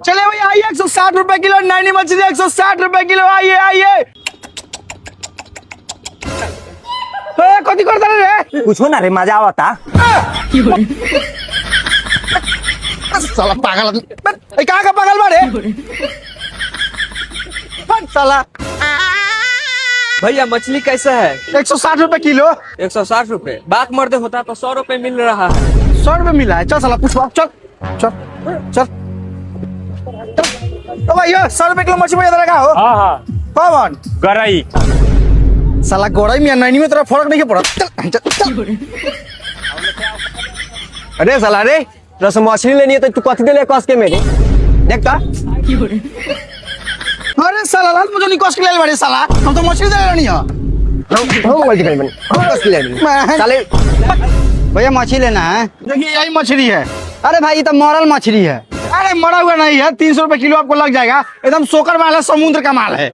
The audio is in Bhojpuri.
चले भाई आइए 160 रुपए किलो नैनी मछली 160 रुपए किलो आइए आइए। कथी करता रे कुछो ना रे मजा आवता। साला पागल आदमी कहाँ का पागल बारे साला। भैया मछली कैसा है? 160 रुपए किलो। 160 रुपए। बात मर्दे होता तो 100 रुपए मिल रहा है। 100 रुपए मिला है। चल साला पूछवा चल चल चल। तो भाई 100 रुपए किलो मछली का हो। हाँ हाँ कौन गरई। साला गोराई में नैनी में तेरा फर्क नहीं पड़ा। चल चल चल। अरे साला रे रस मछली लेनी है तो तू कथी देले कस के मेरे देखता। अरे साला लाल मुझे नहीं कस के ले बारे साला हम तो मछली दे रही है। हम मोबाइल दिखाई बनी हम कस के ले बनी साले। भैया मछली लेना है। देखिए यही मछली है। अरे भाई ये तो मरल मछली है। अरे मरा हुआ नहीं है 300 रुपए किलो आपको लग जाएगा। एकदम सोकर माल है समुद्र का माल है।